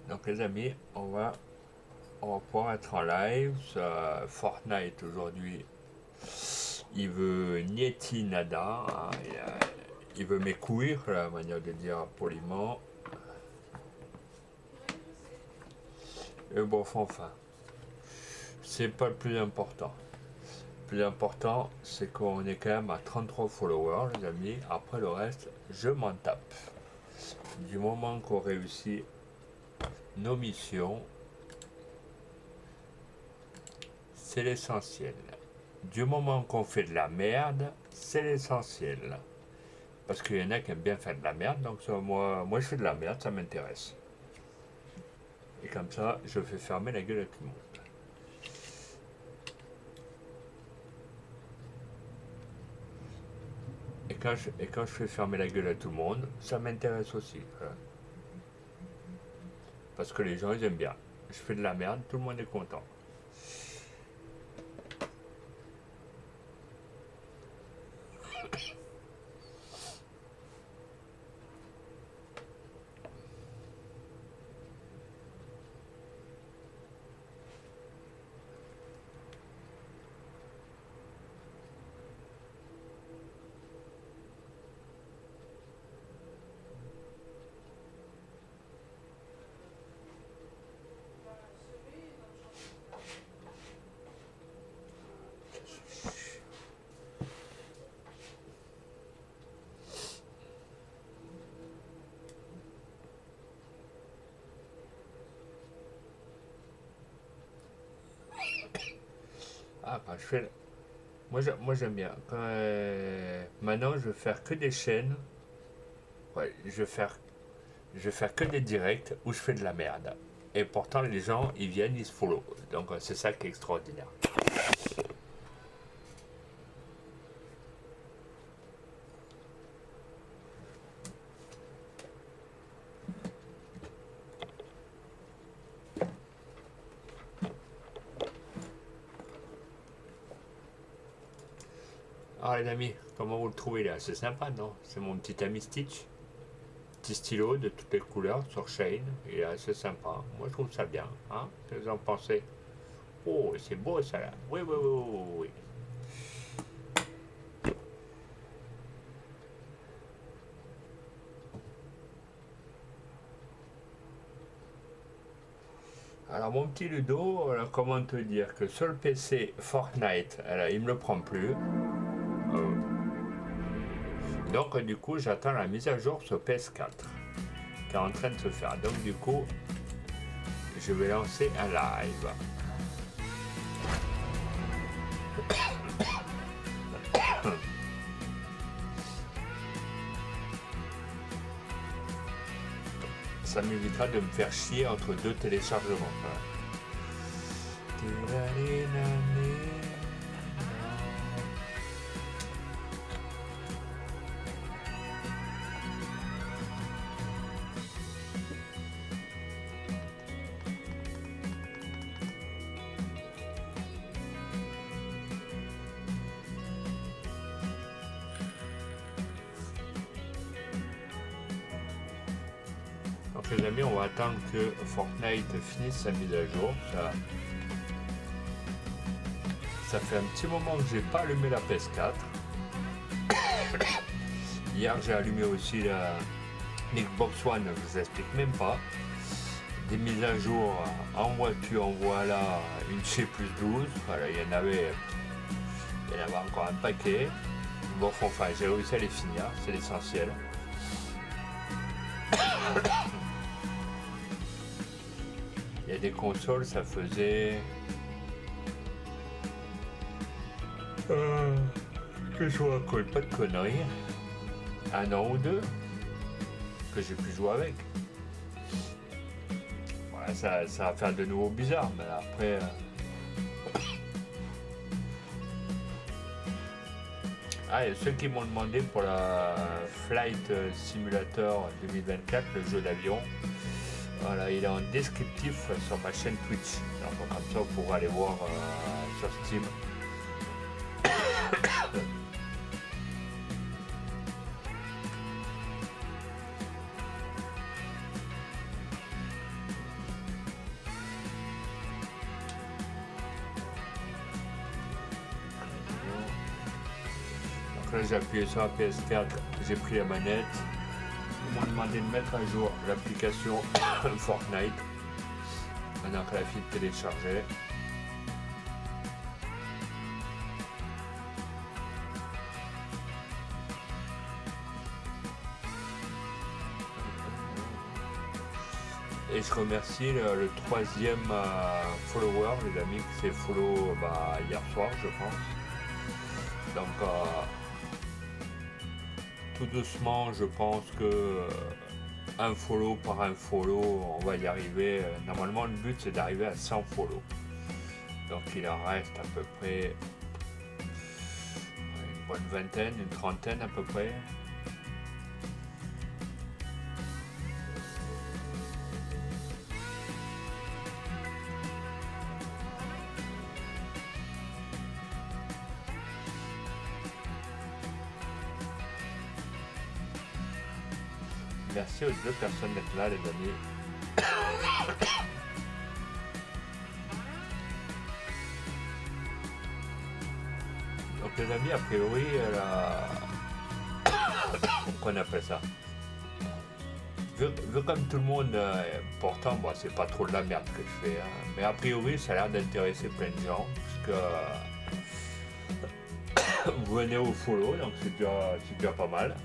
Donc les amis, on va pouvoir être en live. Fortnite aujourd'hui, il veut nieti nada. Hein, il veut mes couilles, la manière de dire poliment. Et bon, enfin, c'est pas le plus important. Le plus important, c'est qu'on est quand même à 33 followers, les amis. Après le reste, je m'en tape. Du moment qu'on réussit nos missions, c'est l'essentiel. Du moment qu'on fait de la merde, c'est l'essentiel. Parce qu'il y en a qui aiment bien faire de la merde, donc ça, moi je fais de la merde, ça m'intéresse. Et comme ça, je fais fermer la gueule à tout le monde. Et quand je fais fermer la gueule à tout le monde, ça m'intéresse aussi. Hein. Parce que les gens, ils aiment bien. Je fais de la merde, tout le monde est content. Ah, quand je fais... Moi j'aime bien. Maintenant, je vais faire que des chaînes. Ouais, je vais faire que des directs où je fais de la merde. Et pourtant, les gens, ils viennent, ils se follow. Donc, c'est ça qui est extraordinaire. Alors, les amis, comment vous le trouvez là? C'est sympa, non? C'est mon petit ami Stitch. Petit stylo de toutes les couleurs sur Shane. Il est assez sympa. Moi, je trouve ça bien. Hein? Qu'est-ce que vous en pensez? Oh, c'est beau ça là. Oui, oui, oui, oui, oui. Alors mon petit Ludo, comment te dire que sur le PC Fortnite, alors, il me le prend plus. Donc du coup j'attends la mise à jour sur PS4 qui est en train de se faire. Donc du coup je vais lancer un live. Ça m'évitera de me faire chier entre deux téléchargements. Donc les amis, on va attendre que Fortnite finisse sa mise à jour. Ça fait un petit moment que j'ai pas allumé la PS4. Hier j'ai allumé aussi la Xbox One, je vous explique même pas. Des mises à jour, en voiture, en voilà une chez plus 12. Voilà, il y en avait encore un paquet. Bon, enfin, j'ai réussi à les finir, c'est l'essentiel. Il y a des consoles, ça faisait... que je raconte pas de conneries. 1 an ou 2 que j'ai pu jouer avec. Voilà, ça va faire de nouveau bizarre, mais après... Ah, il y a ceux qui m'ont demandé pour la Flight Simulator 2024, le jeu d'avion. Voilà, il est en descriptif sur ma chaîne Twitch. Donc comme ça, vous pourrez aller voir sur Steam. là j'ai appuyé sur la PS4, j'ai pris la manette. Ils m'ont demandé de mettre à jour l'application Fortnite. Maintenant que la file téléchargée. Et je remercie le troisième follower, les amis, qui s'est follow hier soir, je pense. Donc, tout doucement, je pense que un follow par un follow, on va y arriver. Normalement, le but, c'est d'arriver à 100 follow. Donc, il en reste à peu près une bonne vingtaine, une trentaine à peu près. Merci aux deux personnes d'être là, les amis. Donc les amis, a priori, qu'on appelle ça. Vu comme tout le monde, pourtant, moi, c'est pas trop de la merde que je fais, hein, mais a priori, ça a l'air d'intéresser plein de gens, parce que vous venez au follow, donc c'est déjà pas mal.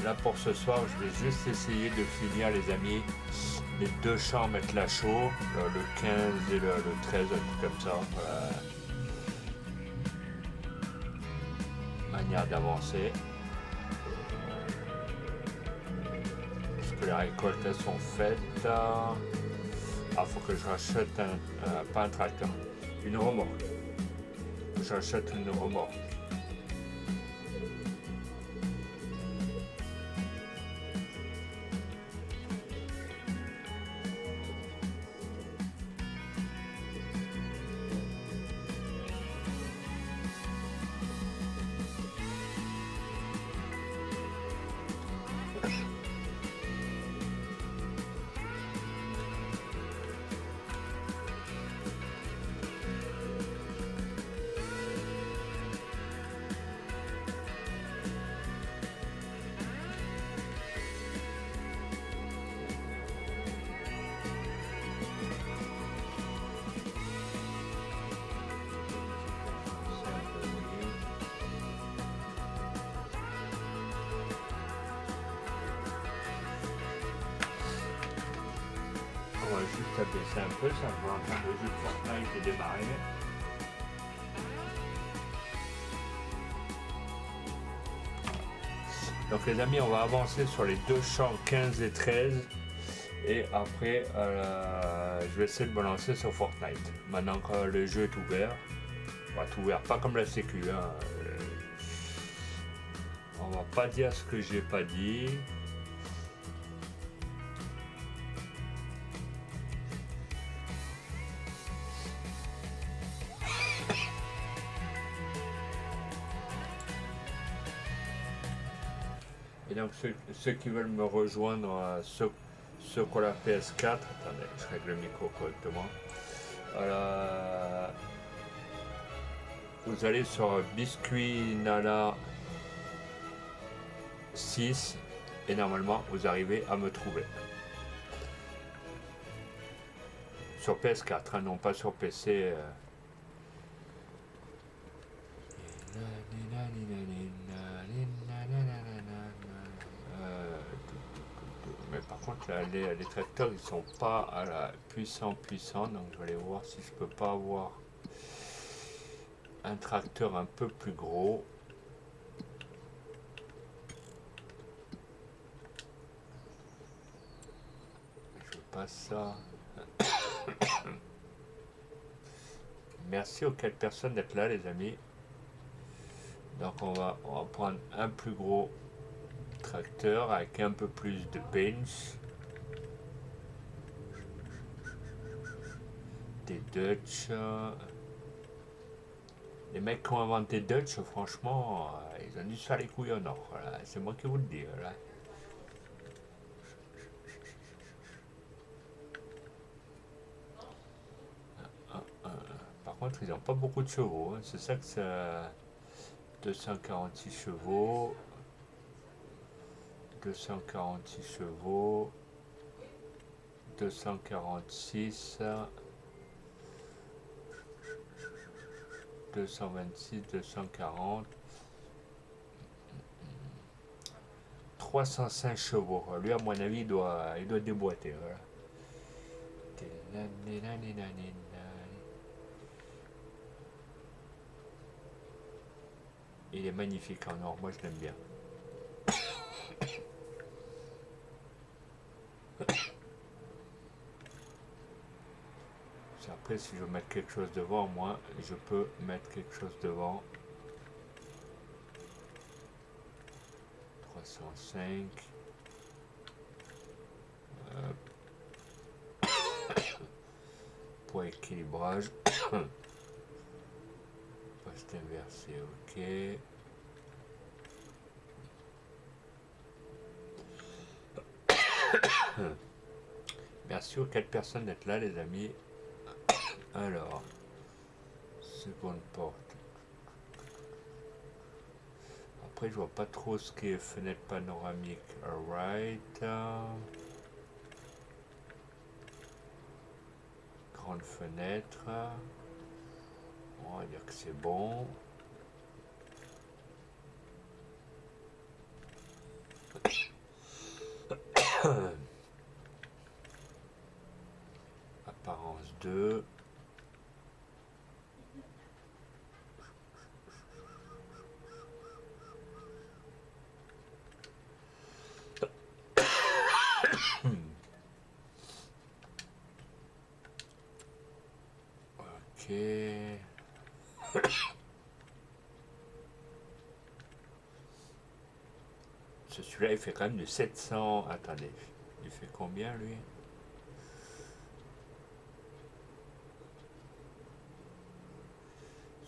Là pour ce soir, je vais juste essayer de finir, les amis, les deux chambres avec la chaud, le 15 et le 13, un truc comme ça. Voilà. Manière d'avancer. Parce que les récoltes elles sont faites. Faut que je rachète pas un tracteur, une remorque. J'achète une remorque. On va juste abaisser un peu, ça va entendre le jeu de Fortnite et démarrer. Donc les amis, on va avancer sur les deux champs 15 et 13. Et après, je vais essayer de me lancer sur Fortnite. Maintenant que le jeu est ouvert. Enfin, tout ouvert, pas comme la sécu. Hein. On va pas dire ce que j'ai pas dit. Et donc ceux qui veulent me rejoindre, ceux qui ont la PS4, attendez, je règle le micro correctement. Vous allez sur Biscuit Nala 6 et normalement vous arrivez à me trouver. Sur PS4, hein, non pas sur PC. Mais par contre là, les tracteurs ils sont pas à la puissant, donc je vais aller voir si je peux pas avoir un tracteur un peu plus gros. Je veux pas ça. Merci aux 4 personnes d'être là, les amis. Donc on va prendre un plus gros tracteur avec un peu plus de bench. Des Dutch. Les mecs qui ont inventé Dutch, franchement, ils ont dû se faire les couilles en or. Voilà. C'est moi qui vous le dis. Voilà. Par contre, ils n'ont pas beaucoup de chevaux. Hein. C'est ça que ça. 246 chevaux. 246 chevaux. 246. 226, 240. 305 chevaux. Lui, à mon avis, il doit déboîter. Voilà. Il est magnifique en or. Moi, je l'aime bien. Après, si je veux mettre quelque chose devant, moi, je peux mettre quelque chose devant. 305. Pour équilibrage. Poste inversé, ok. Merci aux 4 personnes d'être là, les amis. Alors, seconde porte. Après, je vois pas trop ce qui est fenêtre panoramique. Alright. Grande fenêtre. On va dire que c'est bon. Apparence 2. Ok. Celui-là, il fait quand même de 700. Attendez, il fait combien lui?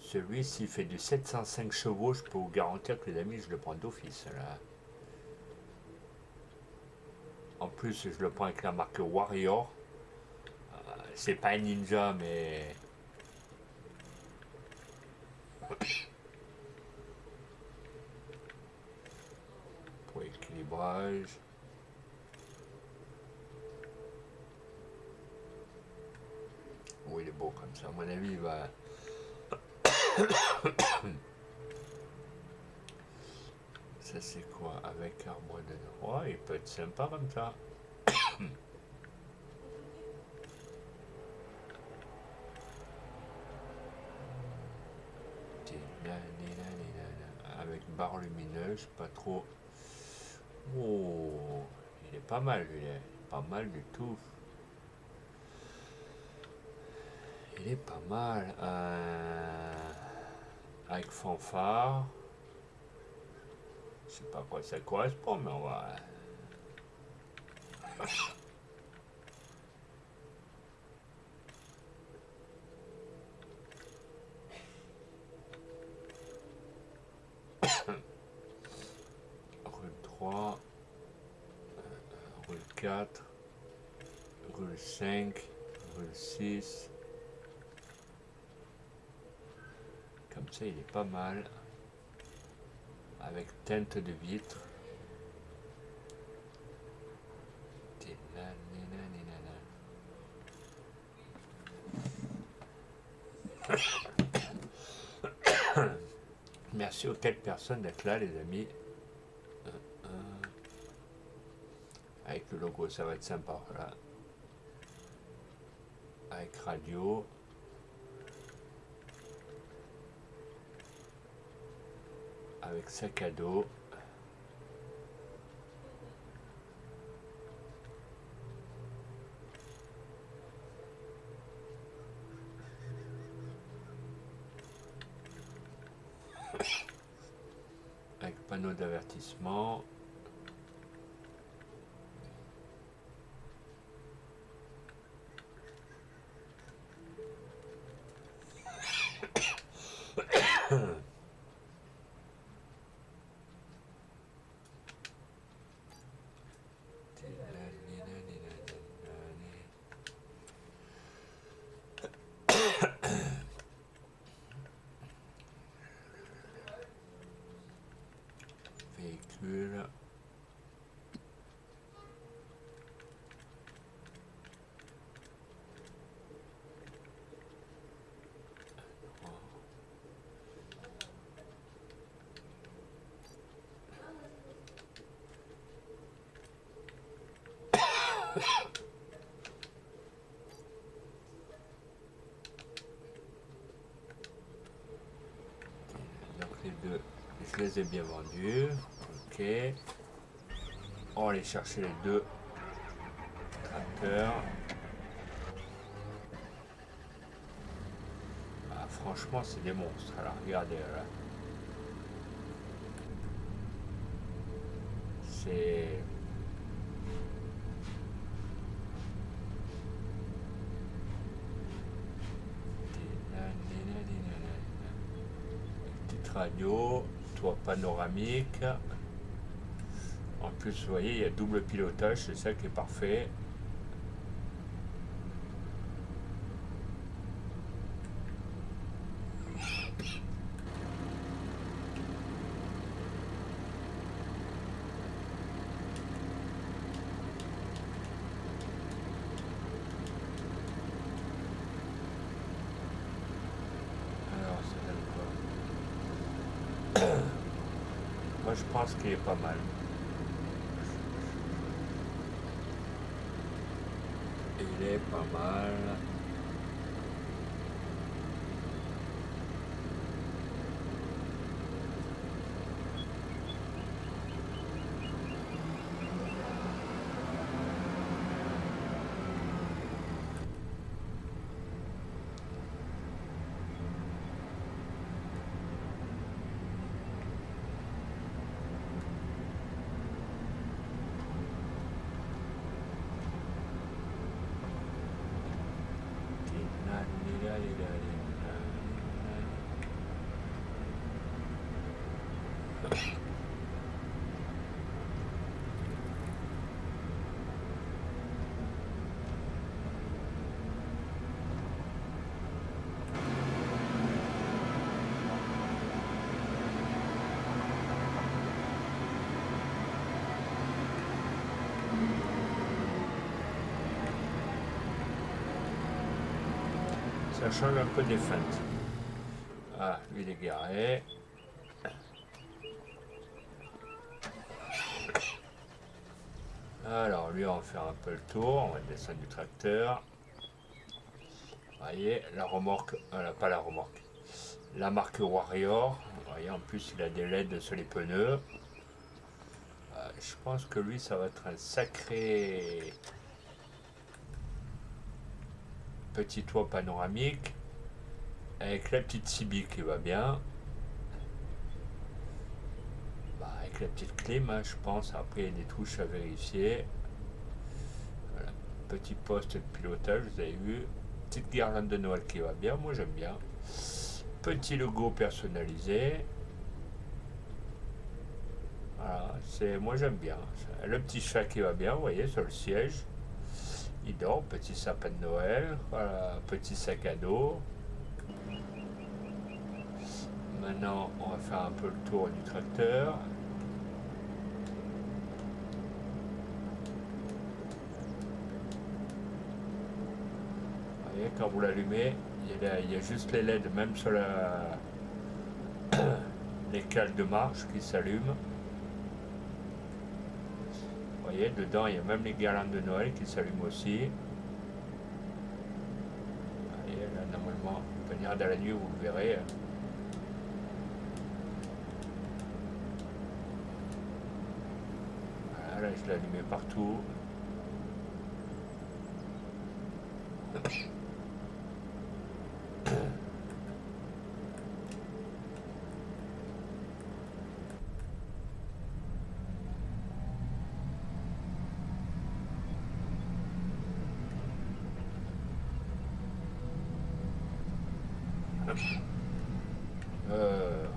Celui-ci fait du 705 chevaux. Je peux vous garantir que les amis, je le prends d'office là. En plus, je le prends avec la marque Warrior. C'est pas un ninja, mais pour équilibrage. Oui, il est beau comme ça. À mon avis, il va. Ça, c'est quoi? Avec arbre de. Ouais, il peut être sympa comme ça. Avec barre lumineuse, pas trop. Oh, il est pas mal, lui. Pas mal du tout. Il est pas mal. Avec fanfare. Je sais pas à quoi ça correspond, mais on va. Rue 3, rue 4, rue 5, rue 6. Comme ça, il est pas mal. Avec teinte de vitre. Merci aux 4 personnes d'être là, les amis. Avec le logo, ça va être sympa. Voilà. Avec radio. Avec sac à dos. Avec panneau d'avertissement. Je les ai bien vendus. Ok. On va aller chercher les deux tracteurs. Ah, franchement, c'est des monstres. Alors, regardez là. C'est... Petite radio, toit panoramique. En plus, vous voyez, il y a double pilotage, c'est ça qui est parfait. Alors, ça donne quoi? Moi, je pense qu'il est pas mal. Il est pas mal. Ça change un peu des feintes. Ah, lui il est garé. Alors lui on va faire un peu le tour, on va descendre du tracteur. Vous voyez, la remorque, pas la remorque, la marque Warrior. Vous voyez, en plus il a des LED sur les pneus. Je pense que lui ça va être un sacré petit toit panoramique. Avec la petite Cibi qui va bien. Avec la petite clim, hein, je pense. Après, il y a des touches à vérifier. Voilà. Petit poste de pilotage, vous avez vu. Petite guirlande de Noël qui va bien. Moi, j'aime bien. Petit logo personnalisé. Voilà, moi, j'aime bien. Le petit chat qui va bien, vous voyez, sur le siège. Il dort. Petit sapin de Noël. Voilà, petit sac à dos. Maintenant, on va faire un peu le tour du tracteur. Vous voyez, quand vous l'allumez, il y a juste les LED, même sur les cales de marche qui s'allument. Vous voyez, dedans, il y a même les guirlandes de Noël qui s'allument aussi. Vous voyez, là, normalement, venir dans la nuit, vous le verrez. Là, je l'ai allumé partout.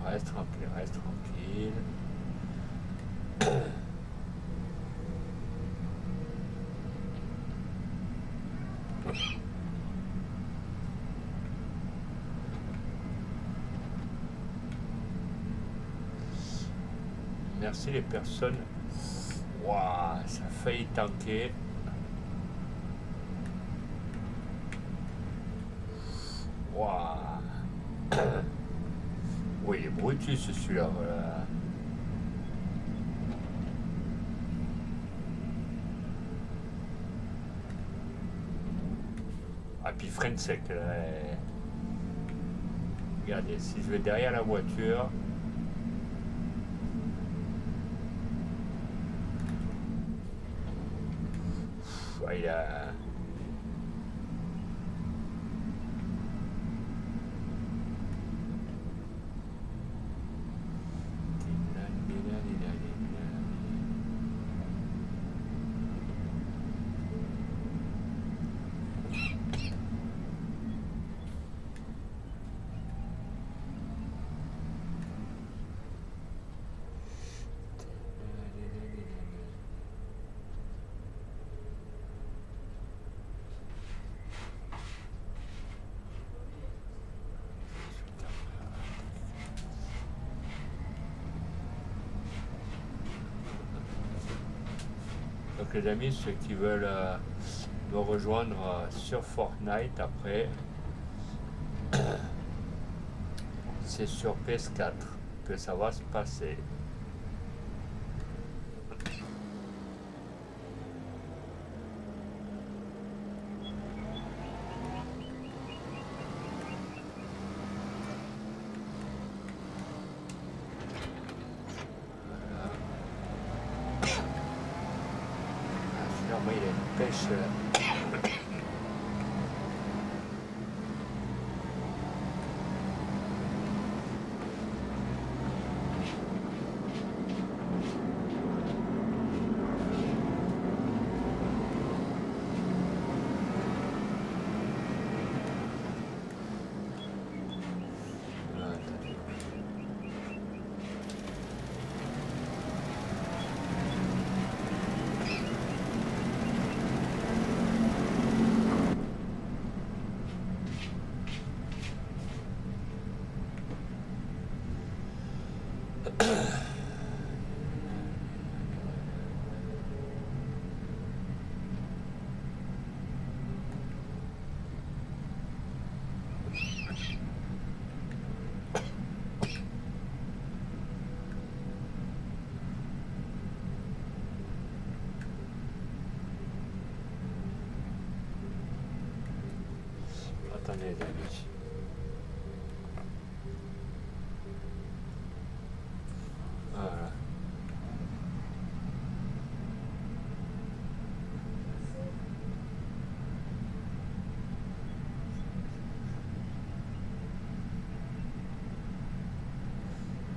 Reste tranquille, reste tranquille. Merci les personnes. Waouh, ça a failli tanker. Waouh. Oui, il est brutus celui-là, voilà. Ah, puis freine sec, là. Regardez, si je vais derrière la voiture, Ouais, il a... Donc les amis, ceux qui veulent me rejoindre sur Fortnite après, c'est sur PS4 que ça va se passer. Moi, il a une pêche. Attendez les amis. Voilà.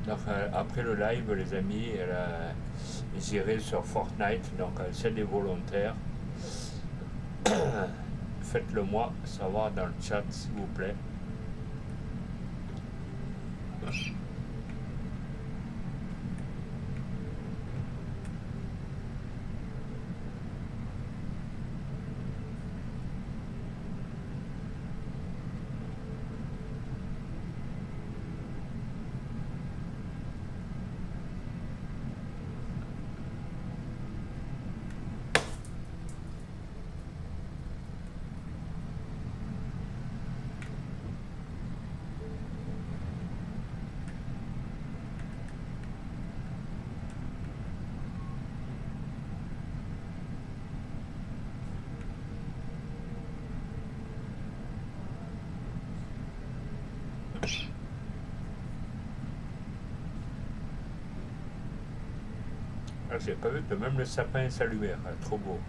Donc après le live les amis, j'irai sur Fortnite, donc c'est des volontaires. Faites-le moi savoir dans le chat s'il vous plaît. Ah, j'ai pas vu que même le sapin saluaire, trop beau.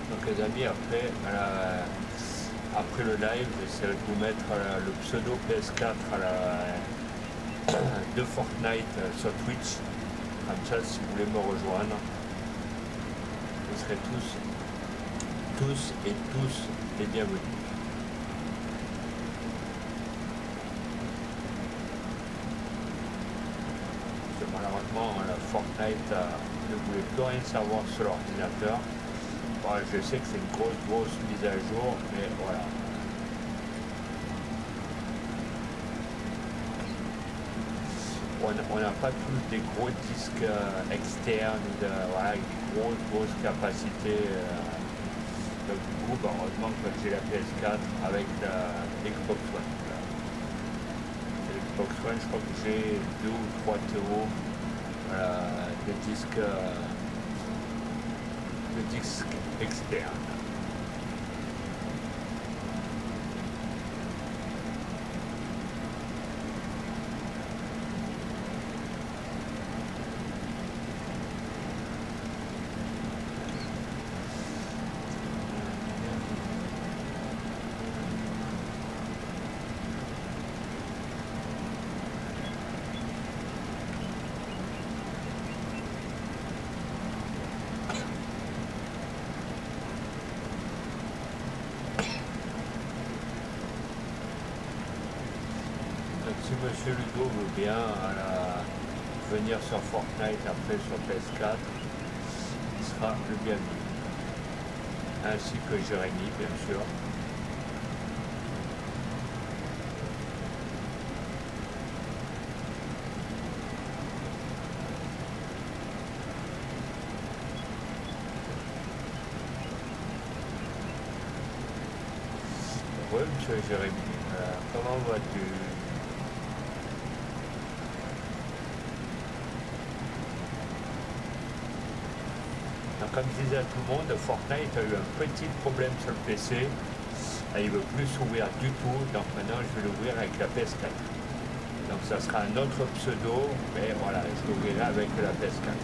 Donc les amis, après le live, j'essaierai de vous mettre le pseudo PS4 de Fortnite sur Twitch. Comme ça, si vous voulez me rejoindre, vous serez tous les bienvenus. malheureusement, la Fortnite ne voulait plus rien savoir sur l'ordinateur. Bon, je sais que c'est une grosse mise à jour, mais voilà. On n'a pas tous des gros disques externes, voilà, avec des grosses capacités. Donc du coup, bah, heureusement que j'ai la PS4 avec la Xbox One. Xbox One, je crois que j'ai 2 ou 3 TO de disques externes. Donc si Monsieur Ludo veut bien venir sur Fortnite après sur PS4, il sera le bienvenu. Ainsi que Jérémy, bien sûr. Oui, monsieur Jérémy, comment vas-tu? Comme je disais à tout le monde, Fortnite a eu un petit problème sur le PC. Il ne veut plus s'ouvrir du tout, donc maintenant je vais l'ouvrir avec la PS4. Donc ça sera un autre pseudo, mais voilà, je l'ouvrirai avec la PS4.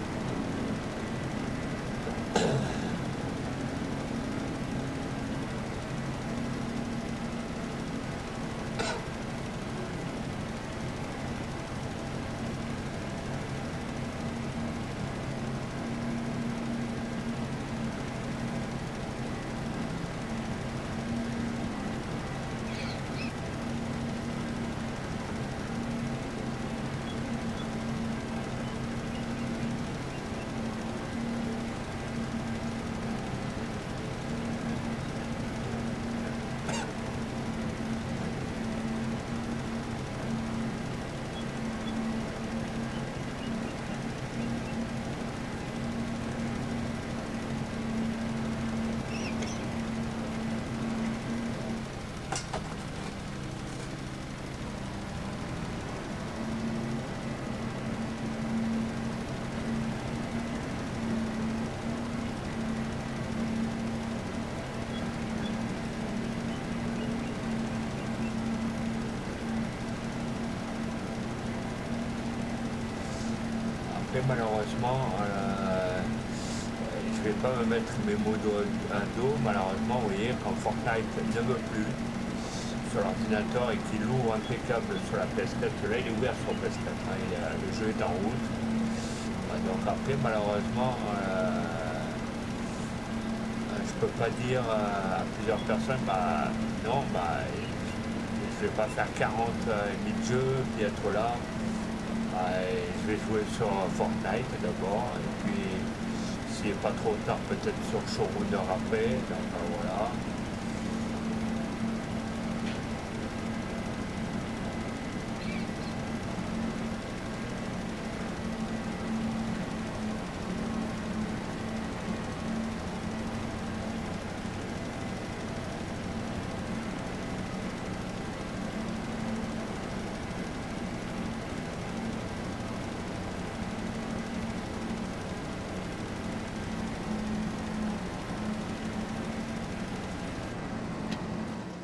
Après malheureusement, je vais pas me mettre mes mots à dos. Malheureusement, vous voyez, quand Fortnite ne veut plus sur l'ordinateur et qu'il ouvre impeccable sur la PS4, là il est ouvert sur PS4, hein, le jeu est en route. Donc après malheureusement, je peux pas dire à plusieurs personnes, bah non, bah je vais pas faire 40 000 jeux puis être là. Je vais jouer sur Fortnite d'abord, et puis s'il n'est pas trop tard, peut-être sur Showrunner après. Donc voilà.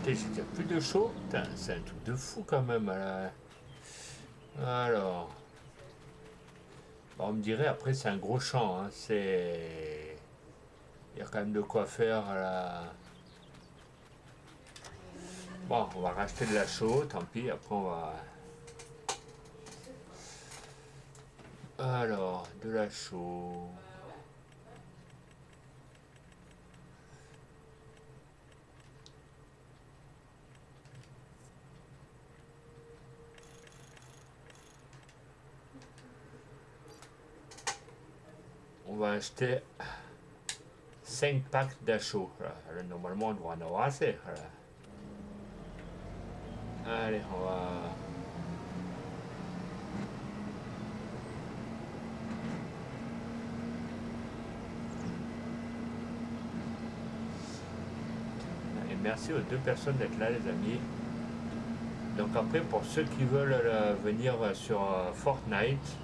J'ai plus de chaud. Putain, c'est un truc de fou quand même. Alors, on me dirait après c'est un gros champ. Hein, il y a quand même de quoi faire. Bon, on va racheter de la chaux, tant pis. Après on va. Alors, de la chaux. on va acheter 5 packs d'achos. Normalement, on doit en avoir assez. Voilà. Allez, on va... Et merci aux 2 personnes d'être là, les amis. Donc après, pour ceux qui veulent venir sur Fortnite,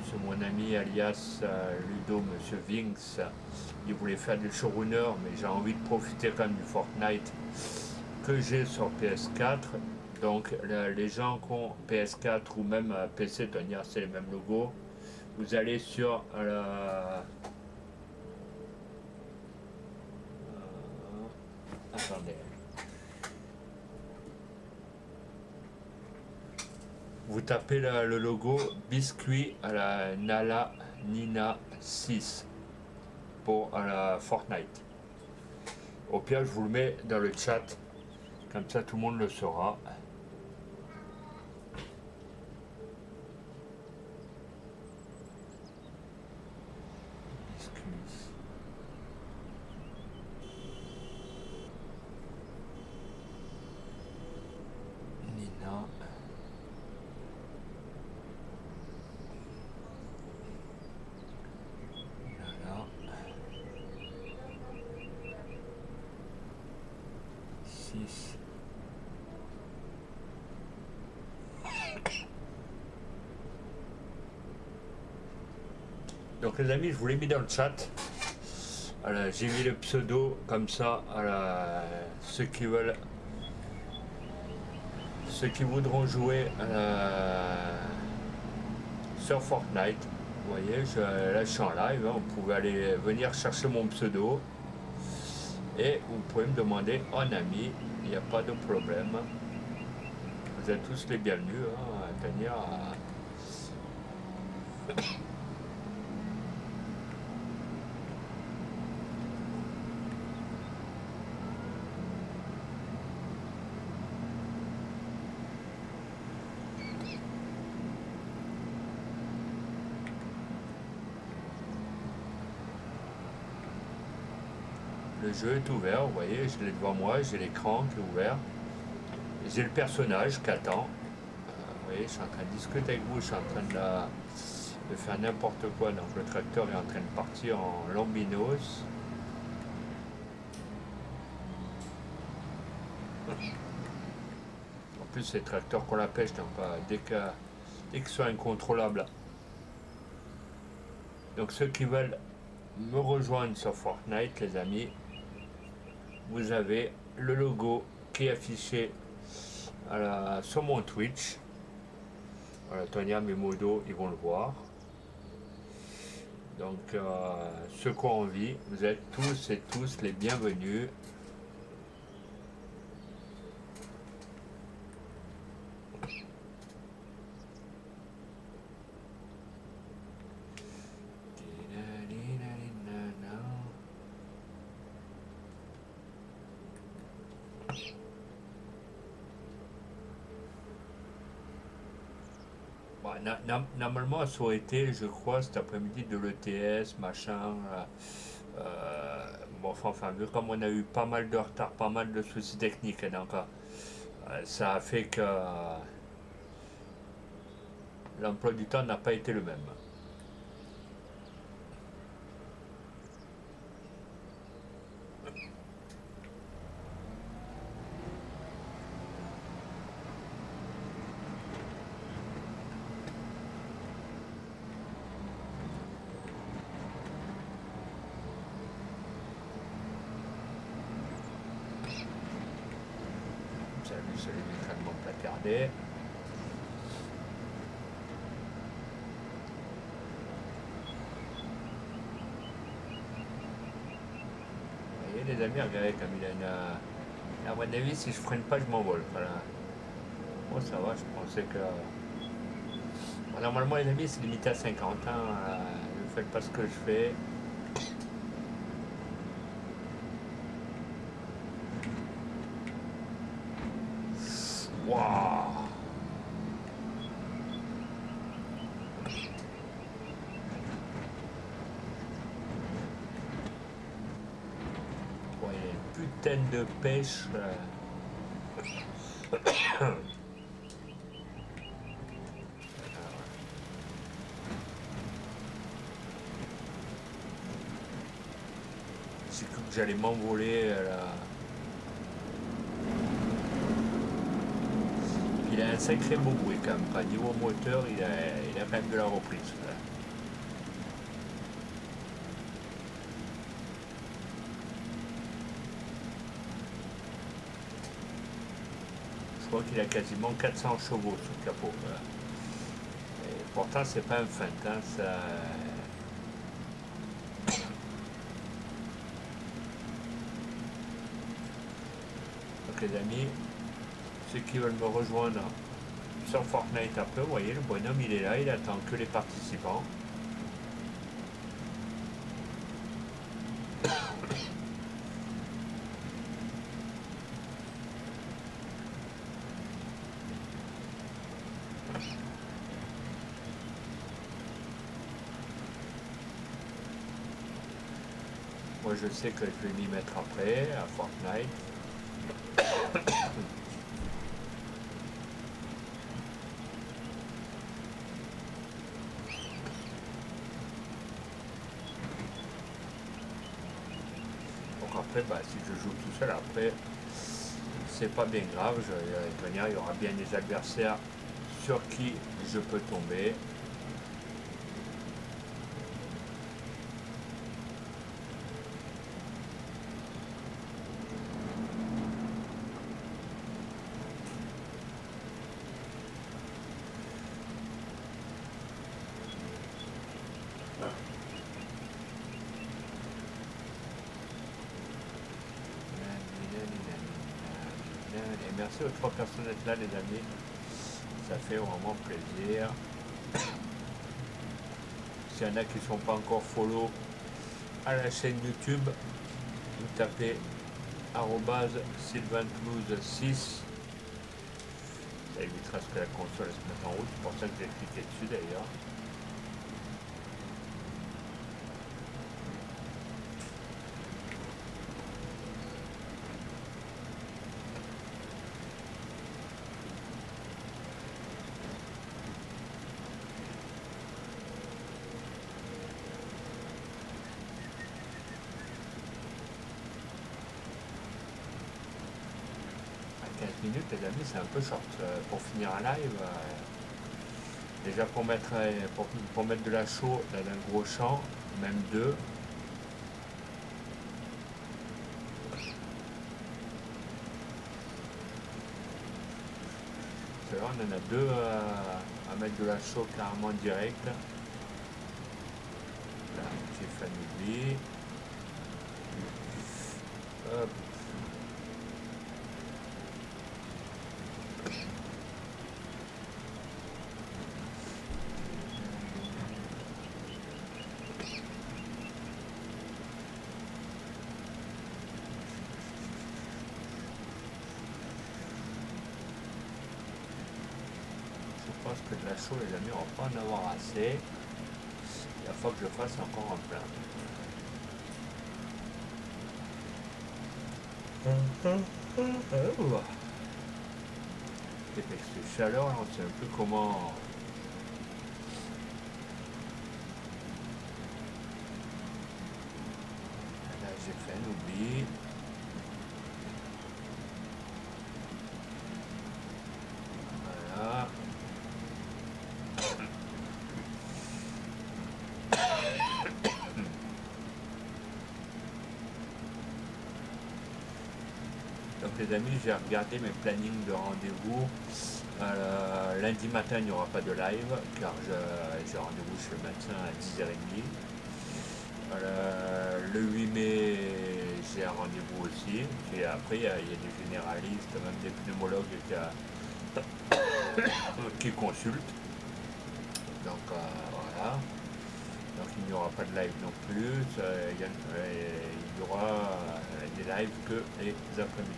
c'est mon ami alias Ludo, Monsieur Vinx. Il voulait faire du showrunner, mais j'ai envie de profiter quand même du Fortnite que j'ai sur PS4. Donc les gens qui ont PS4 ou même PC, c'est les mêmes logos. Vous allez sur attendez. Vous tapez le logo biscuit à la Nala Nina 6 pour la Fortnite. Au pire, je vous le mets dans le chat, comme ça tout le monde le saura. Biscuit. Nina. Nala. 6. Donc les amis, je vous l'ai mis dans le chat. Voilà, j'ai mis le pseudo comme ça. Voilà, ceux qui voudront jouer sur Fortnite. Vous voyez, là je suis en live. Hein, vous pouvez aller venir chercher mon pseudo et vous pouvez me demander en ami. Il n'y a pas de problème. Vous êtes tous les bienvenus hein, à venir. Le jeu est ouvert, vous voyez, je l'ai devant moi, j'ai l'écran qui est ouvert. J'ai le personnage qui attend. Vous voyez, je suis en train de discuter avec vous, je suis en train de faire n'importe quoi. Donc le tracteur est en train de partir en lambinos. En plus, c'est le tracteur qu'on la pêche, donc dès qu'ils sont incontrôlables. Donc ceux qui veulent me rejoindre sur Fortnite, les amis, vous avez le logo qui est affiché sur mon Twitch. Voilà, Tonya, mes modos, ils vont le voir. Donc, ceux qui ont envie, vous êtes tous et tous les bienvenus. Normalement, ça aurait été, je crois, cet après-midi de l'ETS, machin. Bon, enfin, vu comme on a eu pas mal de retard, pas mal de soucis techniques, donc ça a fait que l'emploi du temps n'a pas été le même. Salut, l'écran placardé. Vous voyez les amis, regardez comme il a une... À mon avis, si je freine pas, je m'envole. Voilà. Bon, ça va, je pensais que... Bon, normalement, les amis, c'est limité à 50. Hein. Ne faites pas ce que je fais. Waouh! putain de pêche. J'ai cru que j'allais m'envoler. Il a un sacré beau bruit quand même. Pas niveau moteur, il a quand même de la reprise. Je crois qu'il a quasiment 400 chevaux sur le capot. Et pourtant, c'est pas un feint. Hein, ça... Donc les amis, ceux qui veulent me rejoindre sur Fortnite après, vous voyez, le bonhomme il est là, il attend que les participants. Moi je sais que je vais m'y mettre après à Fortnite. Donc après, bah, si je joue tout seul, après, c'est pas bien grave. Il y aura bien des adversaires sur qui je peux tomber. Et merci aux 3 personnes d'être là, les amis. Ça fait vraiment plaisir. S'il y en a qui ne sont pas encore follow à la chaîne YouTube, vous tapez @sylvanplouse6. Ça évitera que la console se mette en route. C'est pour ça que j'ai cliqué dessus d'ailleurs. Minutes les amis, c'est un peu short pour finir un live. Déjà pour mettre de la chaux dans un gros champ, même deux. Là, on en a deux à mettre de la chaux carrément direct. Là, j'ai fait un oubli. Hop. Je pense que de la chaux, les amis, on va pas en avoir assez. Il faut que je fasse encore un plein. Et avec cette chaleur, là, on sait un peu comment. Là, j'ai fait un oubli. Voilà. Donc les amis, j'ai regardé mes plannings de rendez-vous. Lundi matin, il n'y aura pas de live car j'ai rendez-vous chez le médecin à 10h30. Le 8 mai, j'ai un rendez-vous aussi. Et après, il y a des généralistes, même des pneumologues qui consultent. Donc voilà. Donc il n'y aura pas de live non plus. Il y aura des lives que les après-midi.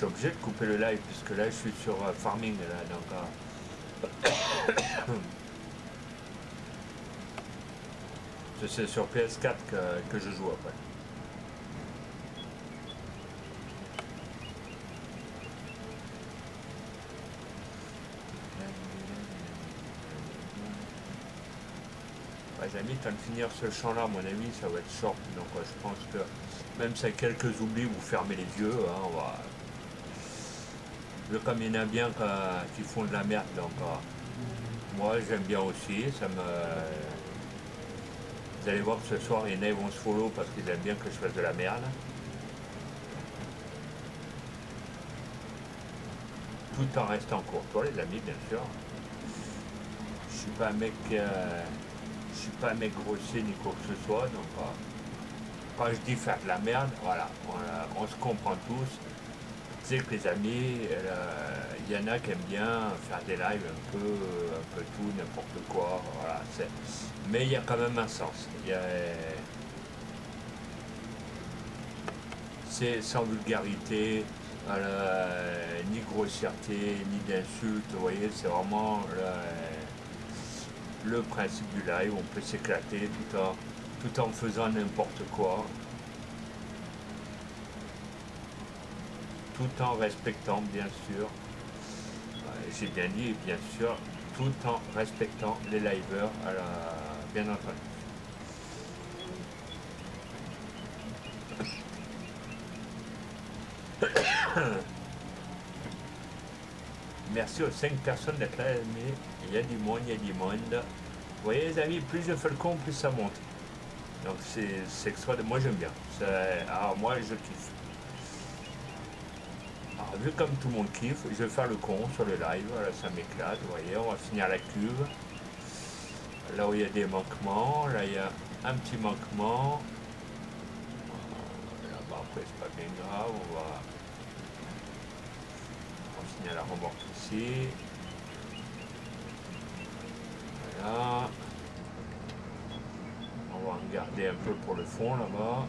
suis obligé de couper le live puisque là je suis sur farming là, c'est sur PS4 que je joue après. Les amis, tant de finir ce champ là, à mon avis, ça va être short. Donc je pense que même si y a quelques oublis, vous fermez les yeux, hein, on va. Comme il y en a bien qui font de la merde, donc moi j'aime bien aussi. Vous allez voir que ce soir, il y en a qui vont se follow parce qu'ils aiment bien que je fasse de la merde. Tout en restant courtois, les amis, bien sûr. Je suis pas un mec, je suis pas un mec grossier ni quoi que ce soit, donc quand je dis faire de la merde, voilà, on se comprend tous. Tu sais que les amis, il y en a qui aiment bien faire des lives un peu tout, n'importe quoi, voilà. Mais il y a quand même un sens. C'est sans vulgarité, ni grossièreté, ni d'insultes, vous voyez, c'est vraiment le principe du live, on peut s'éclater tout en faisant n'importe quoi, tout en respectant bien sûr, j'ai bien dit bien sûr, tout en respectant les liveurs, bien entendu. Merci aux 5 personnes d'être là, mais il y a du monde, il y a du monde. Vous voyez les amis, plus je fais le con, plus ça monte. Donc c'est extraordinaire, moi j'aime bien. Alors moi je kiffe. Alors, vu comme tout le monde kiffe, je vais faire le con sur le live, voilà, ça m'éclate, vous voyez, on va finir la cuve. Là où il y a des manquements, là il y a un petit manquement. Là-bas après c'est pas bien grave, on va finir la remorque ici. Voilà. On va regarder un peu pour le fond là-bas.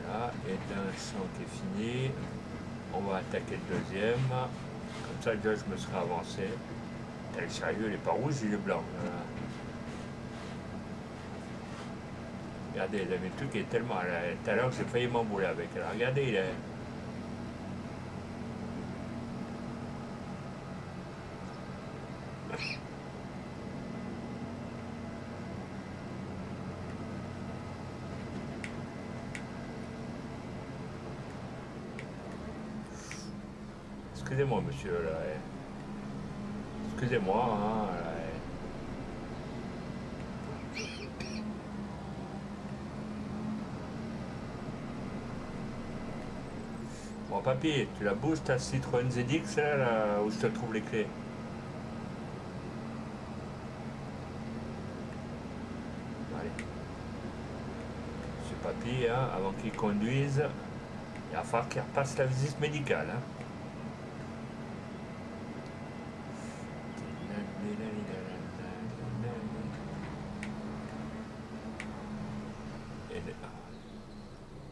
Voilà, et d'un champ qui est fini. On va attaquer le deuxième. Comme ça déjà je me serai avancé. Le chariot il est pas rouge, il est blanc. Voilà. Regardez, le truc est tellement. Tout à l'heure j'ai failli m'embrouiller avec elle. Regardez, il est. Excusez-moi monsieur là. Excusez-moi, hein. Bon papy, tu la bouges ta Citroën ZX là, où je te trouve les clés. Allez. Monsieur papy, hein, avant qu'il conduise, il va falloir qu'il repasse la visite médicale. Hein.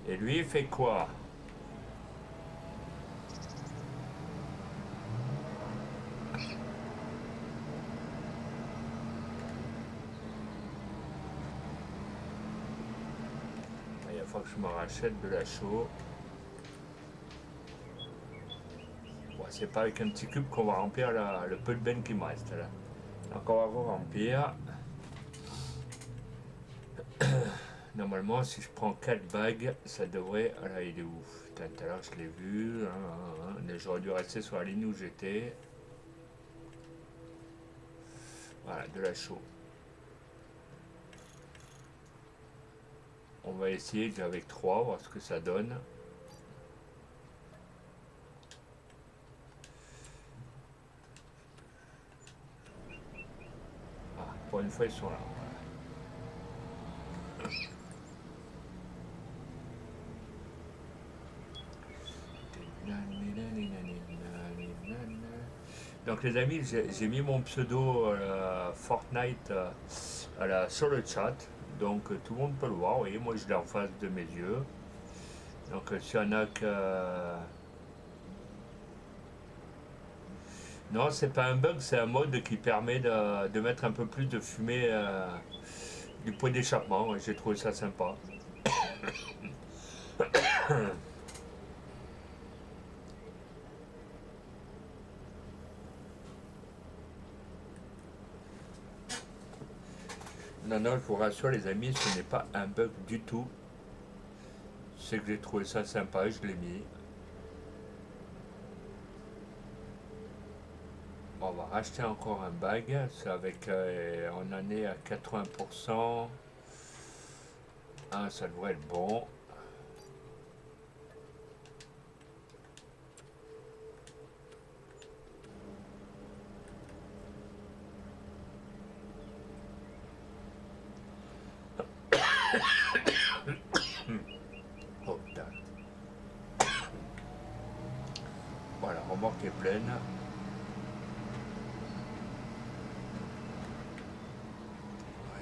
Et lui, il fait quoi? Il va falloir que je me rachète de la chaux. Bon, c'est pas avec un petit cube qu'on va remplir le peu de benne qui me reste là. Donc on va vous remplir. Normalement, si je prends 4 bagues, ça devrait. Ah là, il est où? Tout à l'heure, je l'ai vu. J'aurais dû rester sur la ligne où j'étais. Voilà, de la chaux. On va essayer déjà avec 3, voir ce que ça donne. Ah, pour une fois, ils sont là. Donc les amis, j'ai mis mon pseudo Fortnite sur le chat. Donc tout le monde peut le voir, vous voyez, moi je l'ai en face de mes yeux. Donc s'il y en a que... Non, c'est pas un bug, c'est un mode qui permet de mettre un peu plus de fumée du point d'échappement. Ouais, j'ai trouvé ça sympa. Non, non, je vous rassure les amis, ce n'est pas un bug du tout. C'est que j'ai trouvé ça sympa, je l'ai mis. On va racheter encore un bag, c'est avec, on en est à 80%. Ah, ça devrait être bon. Oh putain. Voilà, remorque est pleine.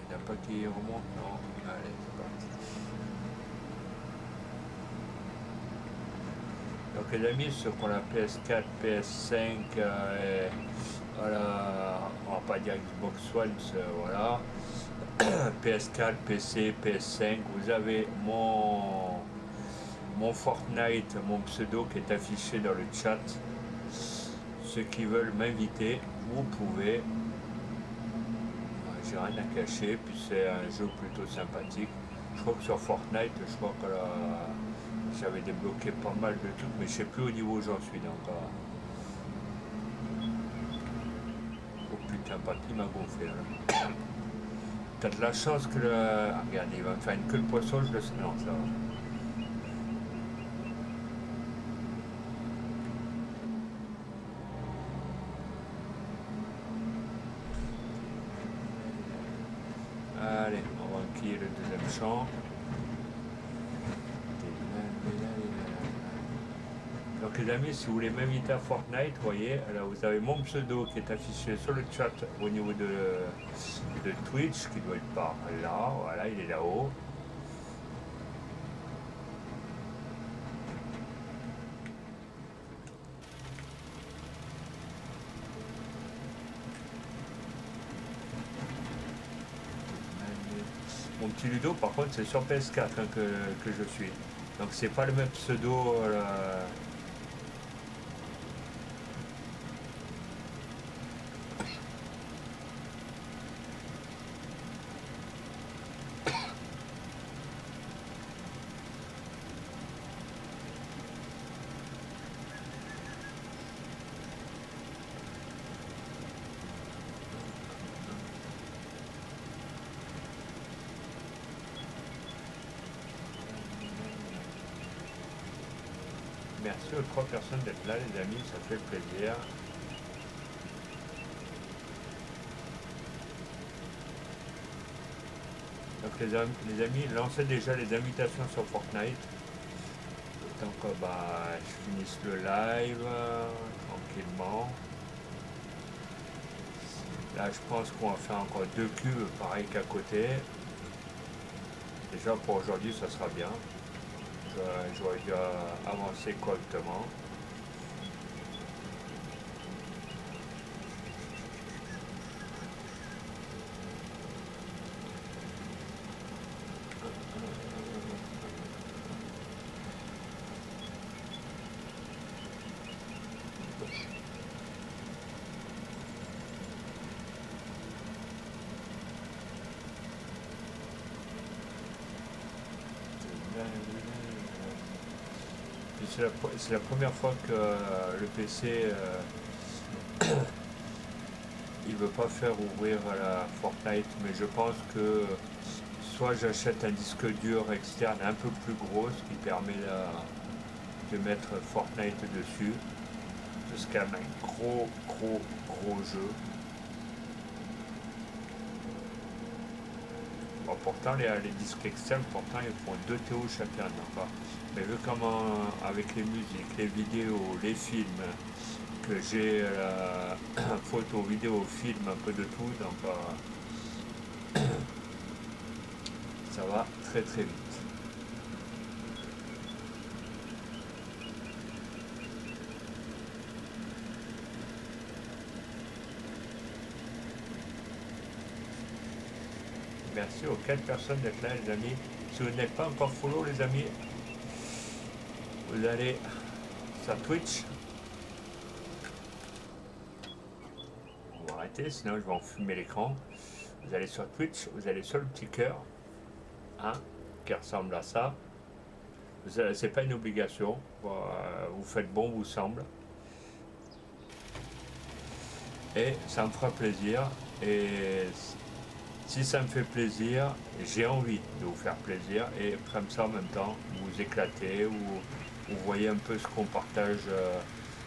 Il n'y en a pas qui remonte, non. Allez, c'est parti. Donc les amis, ceux qui ont la PS4, PS5, voilà, on va pas dire Xbox One, voilà, PS4, PC, PS5, vous avez mon Fortnite, mon pseudo qui est affiché dans le chat. Ceux qui veulent m'inviter, vous pouvez. J'ai rien à cacher, puis c'est un jeu plutôt sympathique. Je crois que sur Fortnite, je crois que j'avais débloqué pas mal de trucs, mais je sais plus au niveau où j'en suis. Donc, oh putain, Patrick m'a gonflé là. T'as de la chance que le. Ah, regarde, il va me faire une queue de poisson, je le sais. Non, ça va. Allez, on va enquiller le deuxième champ. Donc les amis, si vous voulez m'inviter à Fortnite, vous voyez, là vous avez mon pseudo qui est affiché sur le chat au niveau de Twitch, qui doit être par là, voilà, il est là-haut. Mon petit Ludo, par contre, c'est sur PS4 hein, que je suis. Donc c'est pas le même pseudo. Merci aux 3 personnes d'être là, les amis, ça fait plaisir. Donc les amis, lancez déjà les invitations sur Fortnite. Donc bah, je finisse le live tranquillement. Là, je pense qu'on va faire encore 2 cubes, pareil qu'à côté. Déjà pour aujourd'hui, ça sera bien. J'aurais dû avancer correctement. C'est la première fois que le PC il veut pas faire ouvrir la Fortnite, mais je pense que soit j'achète un disque dur externe un peu plus gros, ce qui permet de mettre Fortnite dessus. C'est quand même un gros jeu. Bon, pourtant les disques externes, pourtant ils font 2 TO chacun, d'accord. Mais vu comment avec les musiques, les vidéos, les films que j'ai photo, vidéo, film, un peu de tout, donc ça va très très vite. Merci aux 4 personnes d'être là, les amis. Si vous n'êtes pas encore follow, les amis, vous allez sur Twitch. On va arrêter, sinon je vais en fumer l'écran. Vous allez sur Twitch, vous allez sur le petit cœur, hein, qui ressemble à ça. C'est pas une obligation. Vous faites bon, vous semble. Et ça me fera plaisir. Et si ça me fait plaisir, j'ai envie de vous faire plaisir. Et comme ça, en même temps, vous éclatez, vous voyez un peu ce qu'on partage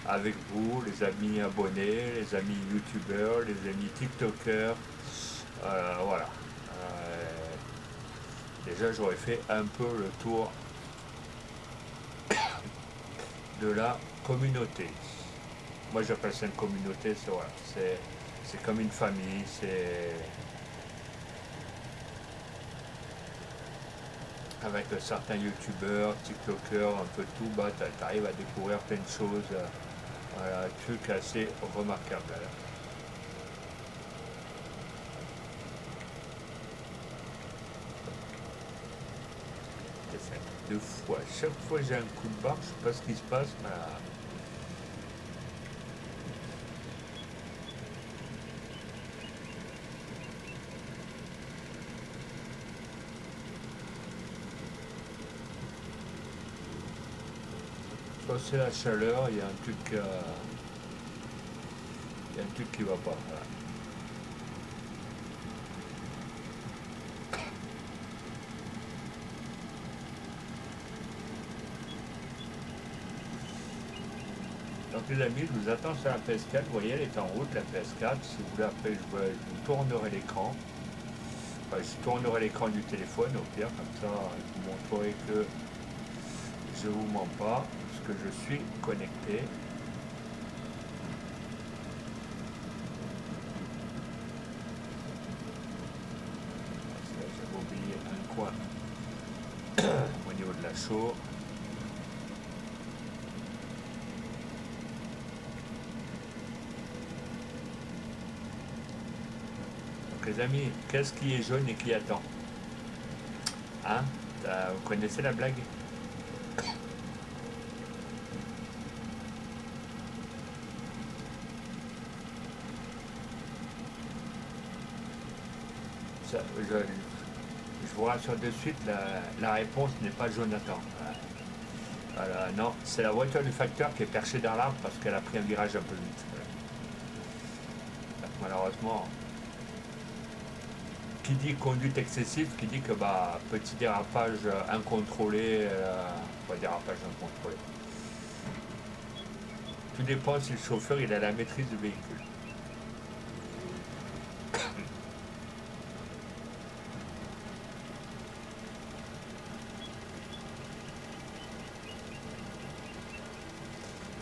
avec vous, les amis abonnés, les amis youtubeurs, les amis tiktokers. Voilà. Déjà, j'aurais fait un peu le tour de la communauté. Moi, j'appelle ça une communauté, c'est voilà, c'est comme une famille, c'est avec certains youtubeurs, tiktokers, un peu tout, bah, tu arrives à découvrir plein de choses, voilà, un truc assez remarquable. Là. Deux fois, chaque fois j'ai un coup de barre, je sais pas ce qui se passe, mais soit c'est la chaleur, il y a un truc, qui va pas. Voilà. Donc les amis, je vous attends sur la PS4, vous voyez elle est en route la PS4, si vous voulez après je vous tournerai l'écran, enfin, je tournerai l'écran du téléphone au pire, comme ça je vous montrerai que je vous mens pas, parce que je suis connecté. J'avais oublié un coin au niveau de la chaux. Les amis, qu'est-ce qui est jaune et qui attend? Hein? Vous connaissez la blague? Ça, je vous rassure de suite, la réponse n'est pas Jonathan. Voilà, non, c'est la voiture du facteur qui est perchée dans l'arbre parce qu'elle a pris un virage un peu vite. Malheureusement, qui dit conduite excessive, qui dit que bah, petit dérapage incontrôlé, pas dérapage incontrôlé. Tout dépend si le chauffeur il a la maîtrise du véhicule.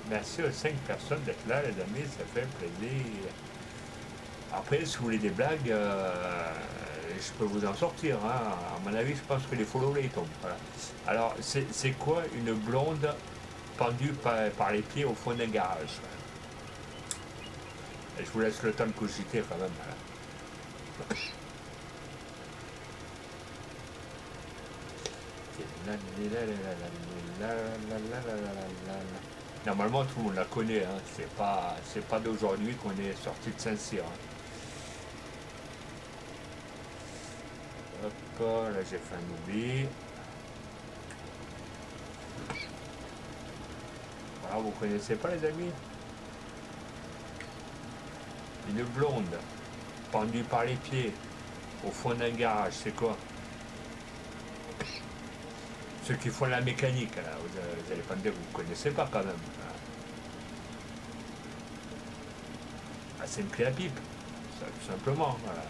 Merci aux 5 personnes d'être là, les amis, ça fait plaisir. Après, si vous voulez des blagues, je peux vous en sortir. Hein. À mon avis, je pense que les follow les tombent. Voilà. Alors, c'est quoi une blonde pendue par les pieds au fond d'un garage? Et je vous laisse le temps de cogiter quand même. Voilà. Normalement, tout le monde la connaît. Hein. C'est pas d'aujourd'hui qu'on est sorti de Saint-Cyr. Hein. Hop, là j'ai fait un oubli. Voilà, vous connaissez pas les amis? Une blonde pendue par les pieds au fond d'un garage, c'est quoi? Ceux qui font la mécanique, là, vous allez pas me dire que vous ne connaissez pas quand même. Ah, c'est une clé à pipe, ça, tout simplement. Voilà.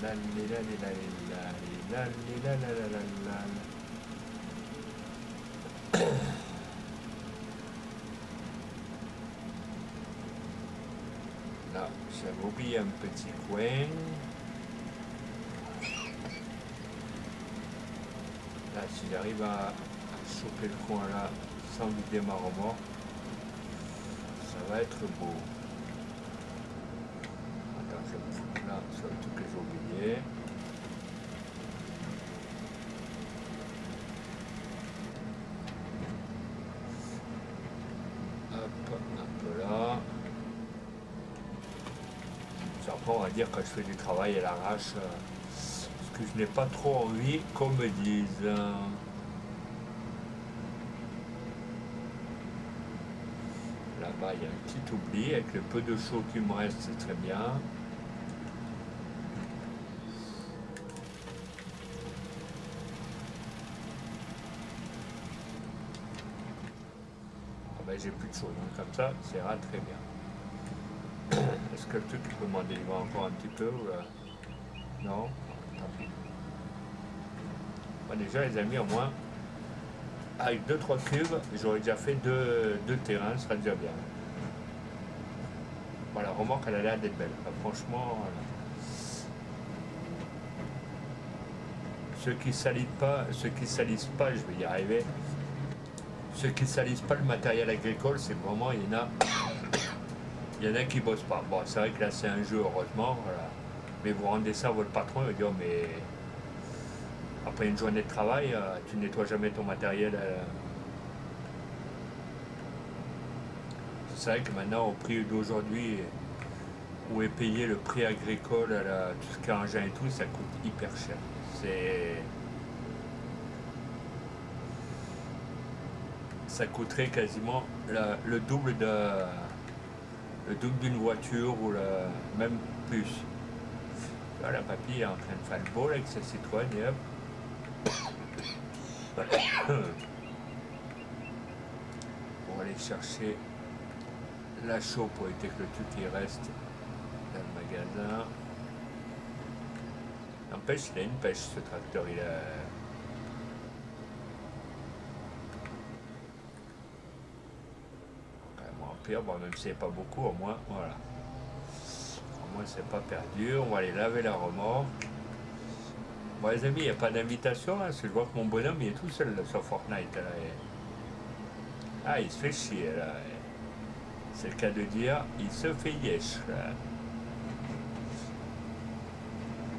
La, li, la, li, la, li, la, li, la, li, la, la, la, la, la. Là, j'avais oublié un petit coin. Là, si j'arrive à choper le coin là sans vider ma remorque, ça va être beau. Attends, je vais me foutre là sur le truc que j'ai oublié. Hop, un peu là. Ça, après, on va dire que je fais du travail à l'arrache, parce que je n'ai pas trop envie qu'on me dise. Là-bas, il y a un petit oubli. Avec le peu de chaud qui me reste, c'est très bien. Ah ben, j'ai plus de chaud, donc comme ça, ça ira très bien. Est-ce que le truc peut m'en délivrer encore un petit peu ou non? Tant pis. Bon, déjà, les amis, au moins, avec 2-3 cubes, j'aurais déjà fait deux terrains, ce serait déjà bien. Voilà, la remorque, elle a l'air d'être belle. Enfin, franchement, voilà. Ceux qui salissent pas, je vais y arriver. Ceux qui salissent pas le matériel agricole, c'est vraiment, il y en a qui bossent pas. Bon, c'est vrai que là, c'est un jeu, heureusement, voilà. Mais vous rendez ça à votre patron, il va dire, mais après une journée de travail, tu nettoies jamais ton matériel. C'est vrai que maintenant, au prix d'aujourd'hui, où est payé le prix agricole, tout ce qui est engin et tout, ça coûte hyper cher. Ça coûterait quasiment le double d'une voiture ou même plus. Là, la papy est en train de faire le bol avec sa Citroën et hop. Pour aller chercher la chaux pour éviter que le truc il reste dans le magasin. N'empêche, il a une pêche ce tracteur. Il a... Vraiment pire, bon, même si c'est pas beaucoup, au moins, voilà. Au moins c'est pas perdu. On va aller laver la remorque. Bon les amis, il n'y a pas d'invitation, hein, parce que je vois que mon bonhomme il est tout seul là, sur Fortnite. Là, ah, il se fait chier là. C'est le cas de dire, il se fait yesh là.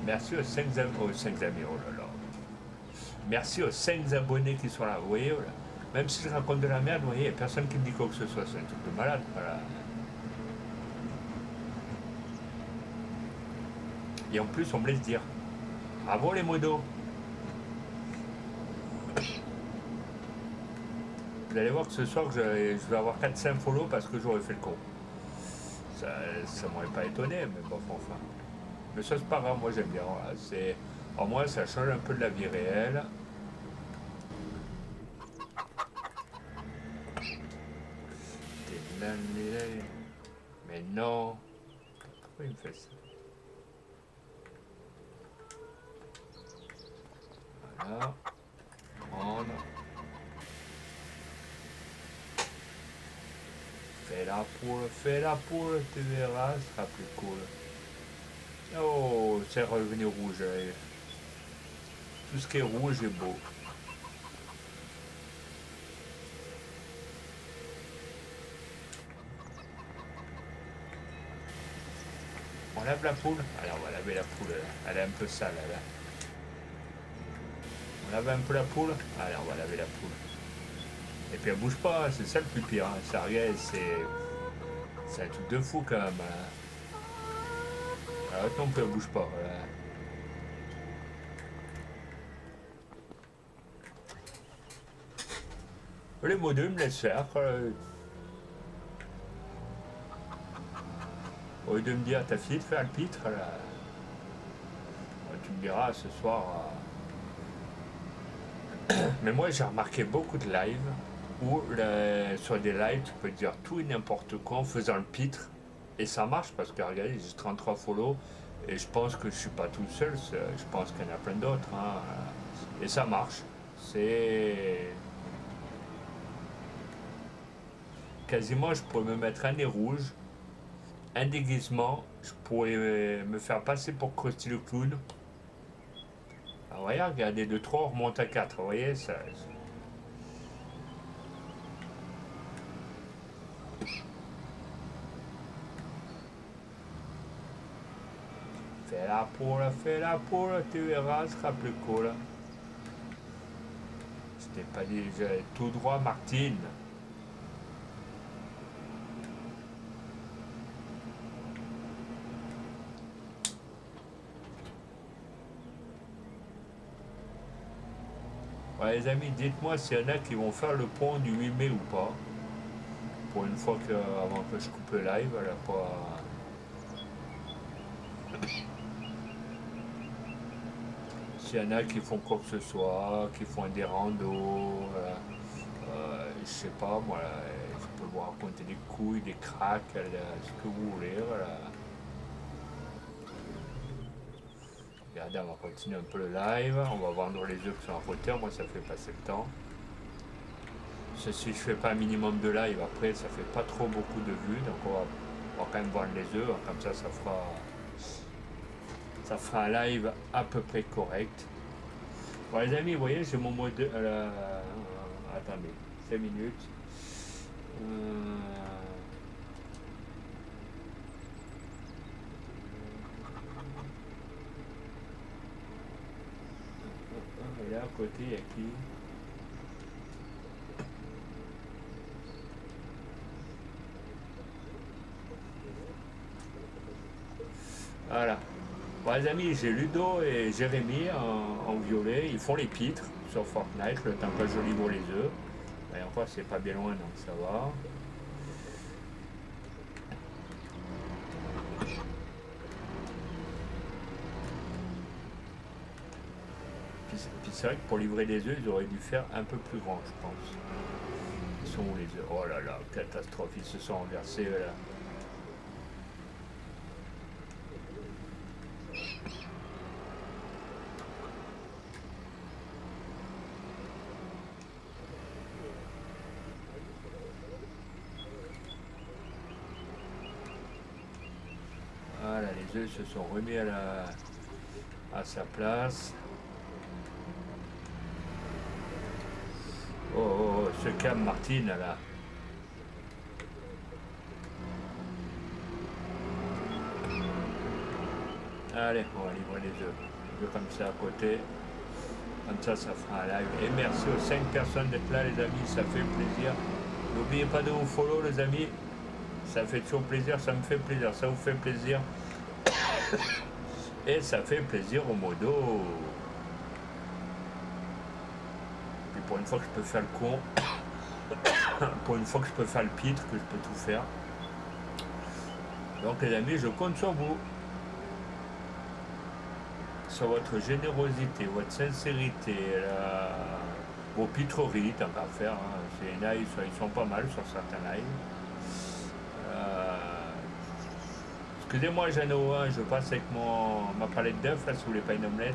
Merci aux 5 amis, oh là là. Merci aux 5 abonnés qui sont là, vous voyez, là. Même si je raconte de la merde, vous voyez, il n'y a personne qui me dit quoi que ce soit, c'est un truc de malade, voilà. Et en plus, on me laisse dire, bravo les modos. Vous allez voir que ce soir, je vais avoir 4-5 follow parce que j'aurais fait le con. Ça m'aurait pas étonné, mais bon, enfin. Mais ça, c'est pas grave, moi j'aime bien. Voilà. Au moins, ça change un peu de la vie réelle. Mais non. Pourquoi il me fait ça? Voilà. Prendre. Fais la poule, tu verras, ce sera plus cool. Oh, c'est revenu rouge. Tout ce qui est rouge est beau. On lave la poule? Alors on va laver la poule, elle est un peu sale là. On lave un peu la poule? Allez, on va laver la poule. Et puis elle bouge pas, c'est ça le plus pire. Hein. Ça regarde, c'est un truc de fou quand même. Hein. Alors non, elle bouge pas. Voilà. Les modos me laissent faire. Au lieu de me dire à ta fille de faire le pitre, là, tu me diras ce soir. Mais moi j'ai remarqué beaucoup de lives où sur des lives tu peux dire tout et n'importe quoi en faisant le pitre. Et ça marche parce que regardez, j'ai 33 follow, Et je pense que je suis pas tout seul, je pense qu'il y en a plein d'autres. Hein. Et ça marche. C'est quasiment, je pourrais me mettre un nez rouge, un déguisement, je pourrais me faire passer pour Krusty le clown. Ah, vous voyez, regardez, de 3 on remonte à 4, vous voyez, ça. Fais la poule, tu verras, ce sera plus cool. Je t'ai pas dit, j'allais tout droit, Martine. Ouais, les amis, dites-moi s'il y en a qui vont faire le pont du 8 mai ou pas. Pour une fois que, avant que je coupe le live, elle a pas. S'il y en a qui font quoi que ce soit, qui font des randos, je sais pas, moi, je peux vous raconter des couilles, des cracks, ce que vous voulez. Voilà. Regardez, on va continuer un peu le live. On va vendre les œufs qui sont à côté. Moi, ça fait passer le temps. Si je fais pas un minimum de live, après, ça fait pas trop beaucoup de vues. Donc, on va quand même vendre les œufs. Comme ça fera un live à peu près correct. Bon, les amis, vous voyez, j'ai mon mode. Attendez, 5 minutes. Et là, à côté, il y a qui? Voilà. Bon, les amis, j'ai Ludo et Jérémy en violet. Ils font les pitres sur Fortnite le temps que je livre les œufs. Et encore, c'est pas bien loin, donc ça va. Puis c'est vrai que pour livrer les œufs, ils auraient dû faire un peu plus grand, je pense. Ils sont où les œufs? Oh là là, catastrophe, ils se sont renversés là. Voilà, les œufs se sont remis à sa place. Oh, oh, oh, se calme Martine là. Allez, on va livrer les œufs. Les œufs comme ça à côté. Comme ça fera un live. Et merci aux 5 personnes d'être là, les amis, ça fait plaisir. N'oubliez pas de vous follow, les amis. Ça fait toujours plaisir, ça me fait plaisir, ça vous fait plaisir. Et ça fait plaisir au modo. Puis pour une fois que je peux faire le con, pour une fois que je peux faire le pitre, que je peux tout faire. Donc les amis, je compte sur vous. Sur votre générosité, votre sincérité, vos pitreries, tant qu'à faire. Hein. Ces lives, ils sont pas mal sur certains lives. Excusez-moi, Jeannot, hein, je passe avec ma palette d'œufs là, si vous voulez pas une omelette.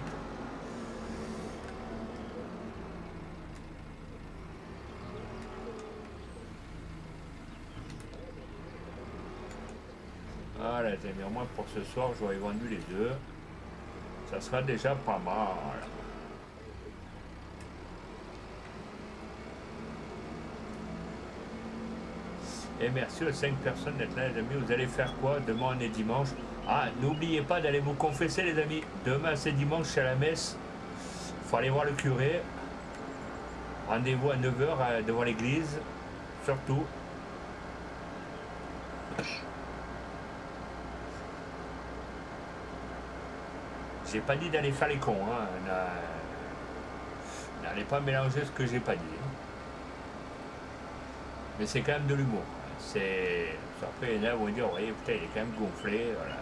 Voilà, les amis, au moins pour ce soir, j'aurais vendu les œufs. Ça sera déjà pas mal. Et merci aux 5 personnes d'être là, les amis. Vous allez faire quoi? Demain, on est dimanche. Ah, n'oubliez pas d'aller vous confesser, les amis. Demain, c'est dimanche, c'est à la messe. Il faut aller voir le curé. Rendez-vous à 9h devant l'église. Surtout. J'ai pas dit d'aller faire les cons. Hein. N'allez pas mélanger ce que j'ai pas dit. Hein. Mais c'est quand même de l'humour. C'est. Après, il y en a qui vont dire, oui, putain, il est quand même gonflé. Voilà.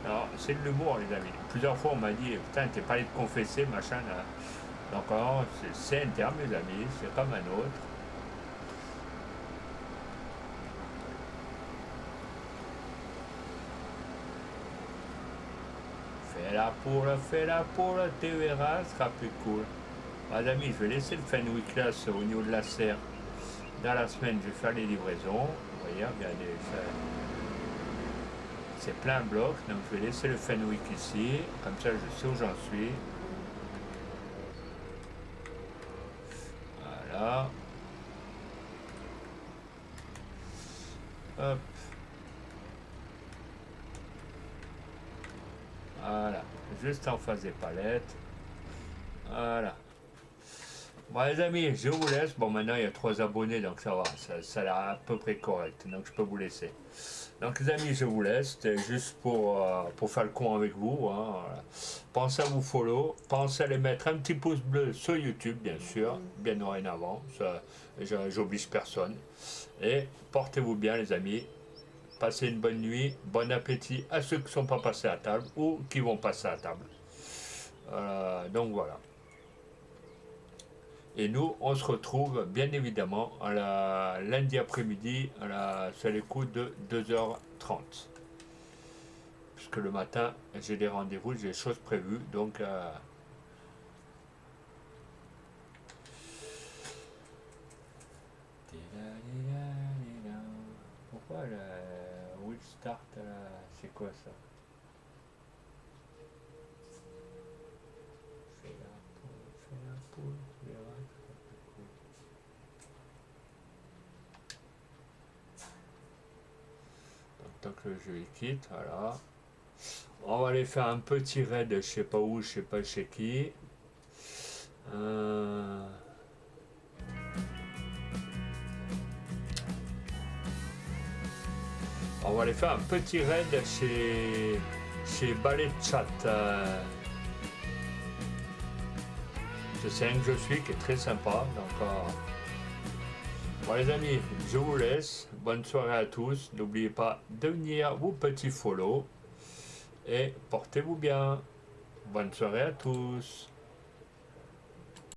Alors, c'est de l'humour, les amis. Plusieurs fois, on m'a dit, putain, t'es pas allé te confesser, machin. Là. Donc, alors, c'est un terme, les amis. C'est comme un autre. fais la poule, tu verras, ce sera plus cool. Les amis, je vais laisser le Fenwick là au niveau de la serre. Dans la semaine, je vais faire les livraisons. Vous voyez, regardez, c'est plein bloc, donc je vais laisser le Fenwick ici. Comme ça, je sais où j'en suis. Voilà. Hop. Voilà. Juste en face des palettes. Voilà. Bon les amis, je vous laisse. Bon maintenant il y a 3 abonnés donc ça va, ça a l'air à peu près correct. Donc je peux vous laisser. Donc les amis, je vous laisse. C'était juste pour faire le con avec vous. Hein, voilà. Pensez à vous follow. Pensez à les mettre un petit pouce bleu sur YouTube, bien sûr. Bien dorénavant. J'oblige personne. Et portez-vous bien les amis. Passez une bonne nuit. Bon appétit à ceux qui ne sont pas passés à table ou qui vont passer à table. Donc voilà. Et nous, on se retrouve bien évidemment lundi après-midi sur les coups de 2h30. Puisque le matin, j'ai des rendez-vous, j'ai des choses prévues. Donc, pourquoi le Will Start, c'est quoi ça? Fais la poule, tu verras. Tant que le jeu il quitte, voilà. On va aller faire un petit raid, je sais pas où, je sais pas chez qui. On va aller faire un petit raid chez Ballet Chat. C'est un que je suis qui est très sympa. Donc, bon les amis, je vous laisse. Bonne soirée à tous. N'oubliez pas de venir vos petits follow. Et portez-vous bien. Bonne soirée à tous.